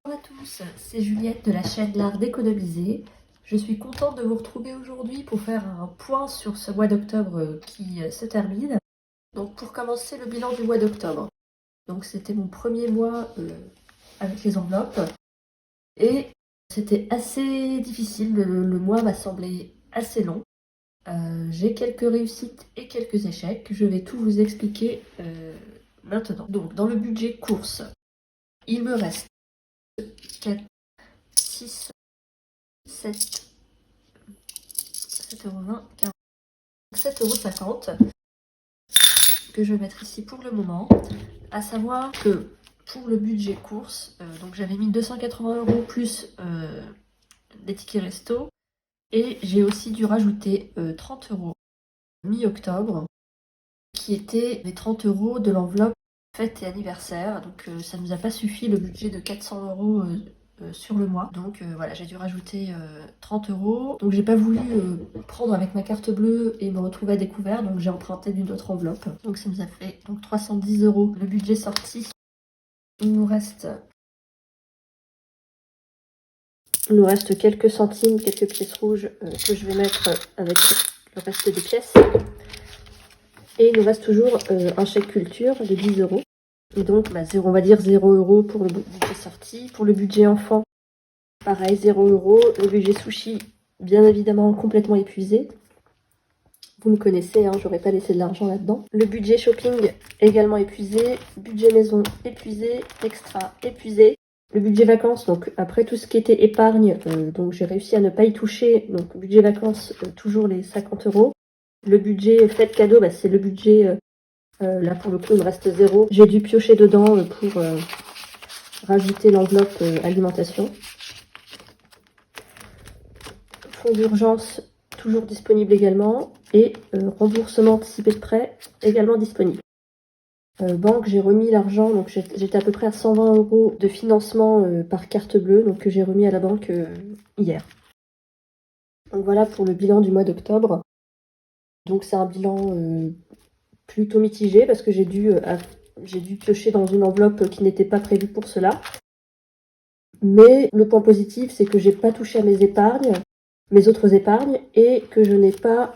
Bonjour à tous, c'est Juliette de la chaîne L'Art d'économiser. Je suis contente de vous retrouver aujourd'hui pour faire un point sur ce mois d'octobre qui se termine. Donc pour commencer, le bilan du mois d'octobre. Donc c'était mon premier mois avec les enveloppes et c'était assez difficile, le mois m'a semblé assez long. J'ai quelques réussites et quelques échecs, je vais tout vous expliquer maintenant. Donc dans le budget course, il me reste 4, 6, 7, 7,20 €, 7,50 € que je vais mettre ici pour le moment. À savoir que pour le budget course, donc j'avais mis 280 € plus des tickets resto et j'ai aussi dû rajouter 30 € mi-octobre qui étaient les 30 € de l'enveloppe fête et anniversaire. Donc ça ne nous a pas suffi le budget de 400 € sur le mois. Donc voilà, j'ai dû rajouter 30 €. Donc j'ai pas voulu prendre avec ma carte bleue et me retrouver à découvert, donc j'ai emprunté d'une autre enveloppe. Donc ça nous a fait donc 310 € le budget sorti. Il nous reste quelques centimes, quelques pièces rouges que je vais mettre avec le reste des pièces. Et il nous reste toujours un chèque culture de 10 €. Et donc, on va dire 0 € pour le budget sorti. Pour le budget enfant, pareil, 0 €. Le budget sushi, bien évidemment, complètement épuisé. Vous me connaissez, hein, j'aurais pas laissé de l'argent là-dedans. Le budget shopping, également épuisé. Budget maison, épuisé. Extra, épuisé. Le budget vacances, donc après tout ce qui était épargne, donc j'ai réussi à ne pas y toucher. Donc, budget vacances, toujours les 50 €. Le budget fête cadeau, c'est le budget... là, pour le coup, il me reste 0. J'ai dû piocher dedans pour rajouter l'enveloppe alimentation. Fonds d'urgence, toujours disponible également. Et remboursement anticipé de prêt, également disponible. Banque, j'ai remis l'argent. Donc, j'étais à peu près à 120 € de financement par carte bleue. Donc, que j'ai remis à la banque hier. Donc, voilà pour le bilan du mois d'octobre. Donc, c'est un bilan... plutôt mitigé parce que j'ai dû piocher dans une enveloppe qui n'était pas prévue pour cela. Mais le point positif, c'est que j'ai pas touché à mes autres épargnes, et que je n'ai pas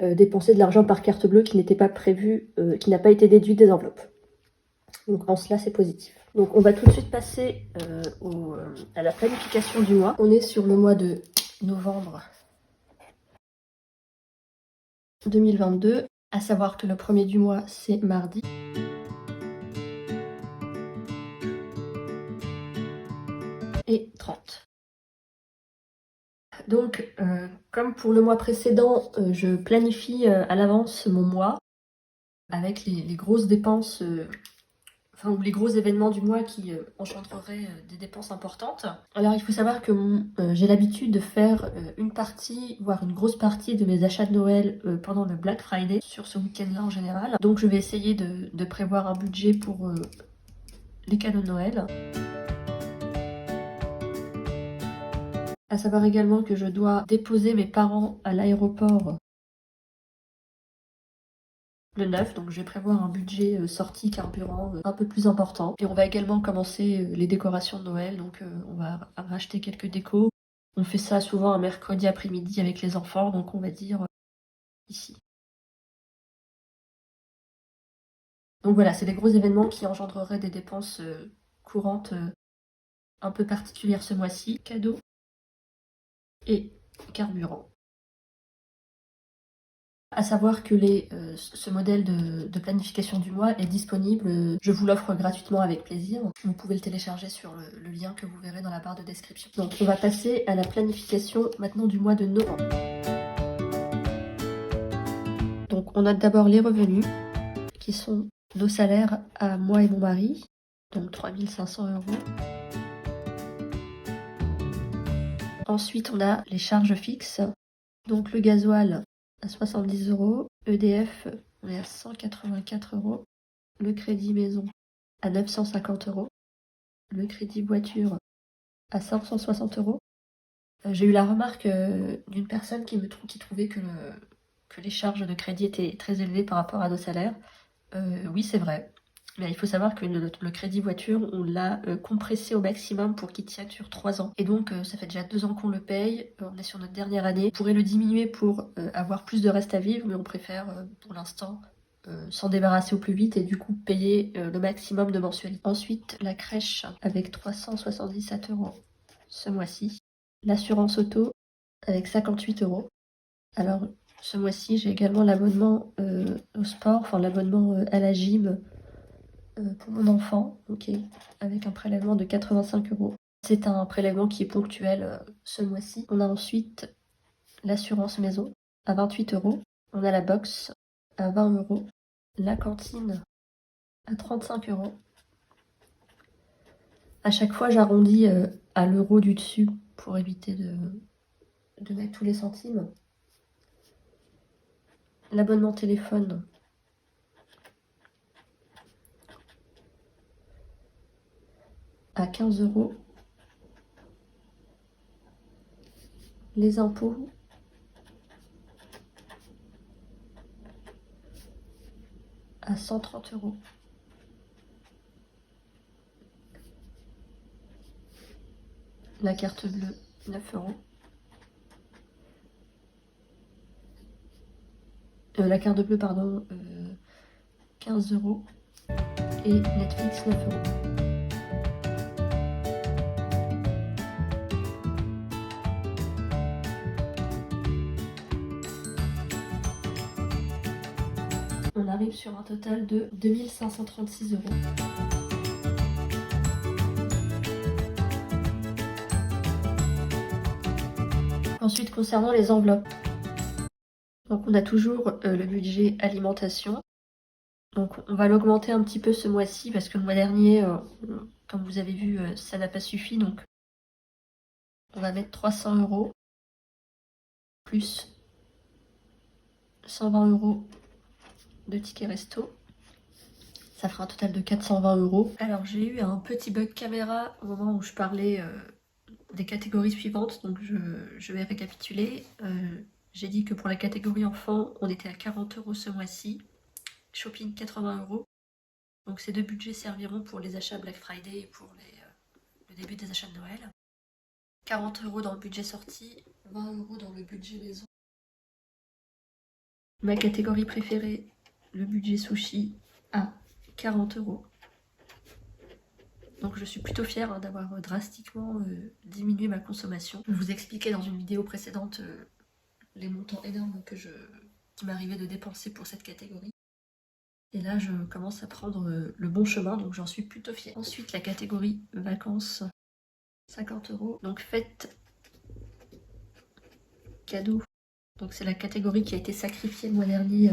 dépensé de l'argent par carte bleue qui n'était pas prévu, qui n'a pas été déduit des enveloppes. Donc en cela, c'est positif. Donc on va tout de suite passer à la planification du mois. On est sur le mois de novembre 2022. À savoir que le premier du mois, c'est mardi. Et 30. Donc, comme pour le mois précédent, je planifie à l'avance mon mois avec les grosses dépenses, ou les gros événements du mois qui engendreraient des dépenses importantes. Alors, il faut savoir que j'ai l'habitude de faire une partie, voire une grosse partie de mes achats de Noël pendant le Black Friday, sur ce week-end-là en général. Donc, je vais essayer de prévoir un budget pour les cadeaux de Noël. À savoir également que je dois déposer mes parents à l'aéroport le 9, donc je vais prévoir un budget sortie carburant un peu plus important. Et on va également commencer les décorations de Noël, donc on va racheter quelques décos. On fait ça souvent un mercredi après-midi avec les enfants, donc on va dire ici. Donc voilà, c'est des gros événements qui engendreraient des dépenses courantes un peu particulières ce mois-ci. Cadeaux et carburant. À savoir que ce modèle de planification du mois est disponible, je vous l'offre gratuitement avec plaisir. Vous pouvez le télécharger sur le lien que vous verrez dans la barre de description. Donc on va passer à la planification maintenant du mois de novembre. Donc on a d'abord les revenus, qui sont nos salaires à moi et mon mari, donc 3 500 €. Ensuite on a les charges fixes, donc le gasoil à 70 €, EDF on est à 184 €, le crédit maison à 950 €, le crédit voiture à 560 €. J'ai eu la remarque d'une personne qui trouvait que les charges de crédit étaient très élevées par rapport à nos salaires. Oui, c'est vrai. Mais il faut savoir que le crédit voiture, on l'a compressé au maximum pour qu'il tienne sur 3 ans. Et donc, ça fait déjà 2 ans qu'on le paye. On est sur notre dernière année. On pourrait le diminuer pour avoir plus de reste à vivre, mais on préfère, pour l'instant, s'en débarrasser au plus vite et du coup payer le maximum de mensualité. Ensuite, la crèche avec 377 € ce mois-ci. L'assurance auto avec 58 €. Alors, ce mois-ci, j'ai également l'abonnement au sport, enfin l'abonnement à la gym pour mon enfant, ok, avec un prélèvement de 85 €. C'est un prélèvement qui est ponctuel ce mois-ci. On a ensuite l'assurance maison à 28 €. On a la box à 20 €. La cantine à 35 €. À chaque fois, j'arrondis à l'euro du dessus pour éviter de mettre tous les centimes. L'abonnement téléphone à 15 €. Les impôts à 130 €. La carte bleue, 9 €. La carte bleue, pardon, 15 €. Et Netflix, 9 €. On arrive sur un total de 2536 €. Ensuite, concernant les enveloppes, donc on a toujours le budget alimentation. Donc on va l'augmenter un petit peu ce mois-ci parce que le mois dernier, comme vous avez vu, ça n'a pas suffi. Donc on va mettre 300 € plus 120 € de tickets resto. Ça fera un total de 420 €. Alors j'ai eu un petit bug caméra au moment où je parlais des catégories suivantes, donc je vais récapituler. J'ai dit que pour la catégorie enfant, on était à 40 € ce mois-ci. Shopping, 80 €. Donc ces deux budgets serviront pour les achats Black Friday et pour le début des achats de Noël. 40 € dans le budget sortie, 20 € dans le budget maison. Ma catégorie préférée, le budget sushi, à 40 €. Donc je suis plutôt fière d'avoir drastiquement diminué ma consommation. Je vous expliquais dans une vidéo précédente les montants énormes qui m'arrivait de dépenser pour cette catégorie. Et là, je commence à prendre le bon chemin, donc j'en suis plutôt fière. Ensuite, la catégorie vacances, 50 €. Donc fête, cadeau. Donc c'est la catégorie qui a été sacrifiée le mois dernier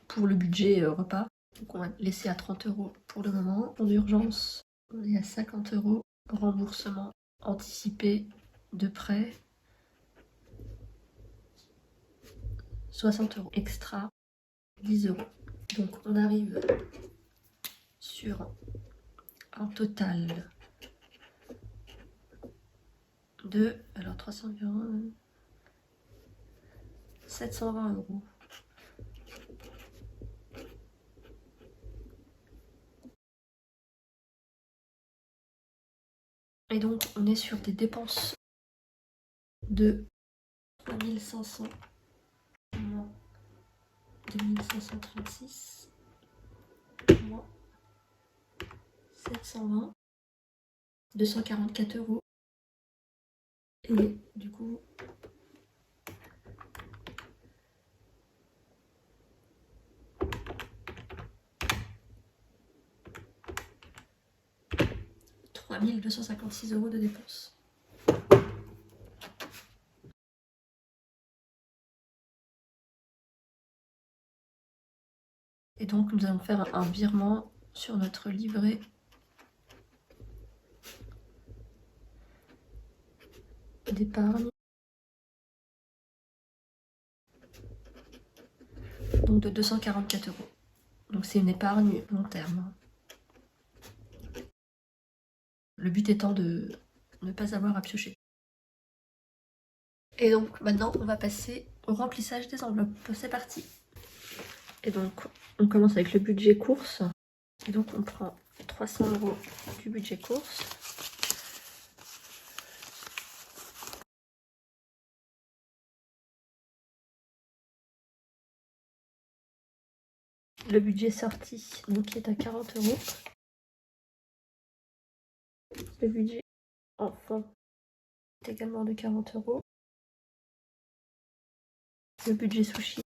pour le budget repas. Donc on va laisser à 30 € pour le moment. En urgence, on est à 50 €. Remboursement anticipé de prêt, 60 €. Extra, 10 €. Donc on arrive sur un total de, alors 320, 720 €. Et donc on est sur des dépenses de 3500 moins 2536 moins 720, 244 €. Et du coup, « 3256 € de dépenses. Et donc nous allons faire un virement sur notre livret d'épargne, donc de 244 €. Donc c'est une épargne long terme. Le but étant de ne pas avoir à piocher. Et donc maintenant on va passer au remplissage des enveloppes. C'est parti. Et donc on commence avec le budget courses. Et donc on prend 300 € du budget course. Le budget sorti, donc qui est à 40 €. Le budget enfant est également de 40 €. Le budget sushi.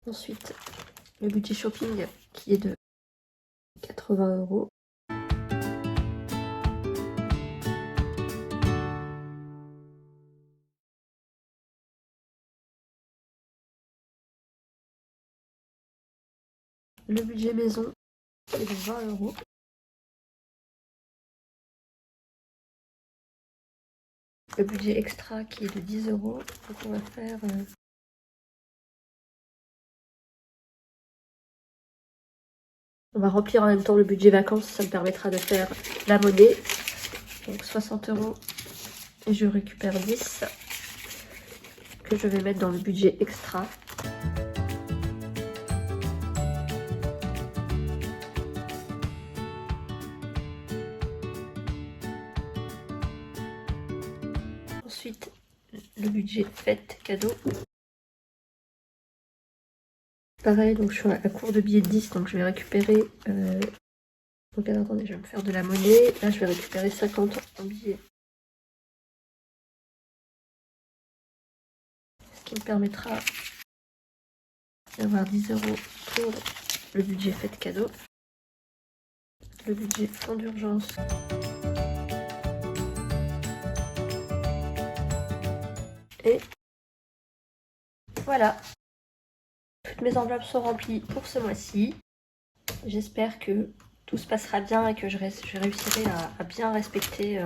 Ensuite, le budget shopping qui est de 80 €. Le budget maison qui est de 20 €. Le budget extra qui est de 10 €. Donc on va faire on va remplir en même temps le budget vacances, ça me permettra de faire la monnaie. Donc 60 € et je récupère 10 que je vais mettre dans le budget extra. Ensuite, le budget fête cadeau. Pareil, donc je suis à court de billets de 10, donc je vais récupérer... Donc attendez, je vais me faire de la monnaie. Là, je vais récupérer 50 en billets. Ce qui me permettra d'avoir 10 € pour le budget fête cadeau. Le budget fonds d'urgence. Et voilà. Toutes mes enveloppes sont remplies pour ce mois-ci. J'espère que tout se passera bien et que je réussirai à bien respecter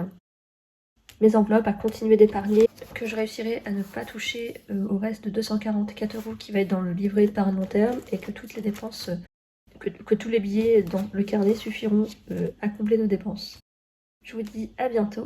mes enveloppes, à continuer d'épargner, que je réussirai à ne pas toucher au reste de 244 € qui va être dans le livret d'épargne long terme et que toutes les dépenses, que tous les billets dans le carnet suffiront à combler nos dépenses. Je vous dis à bientôt.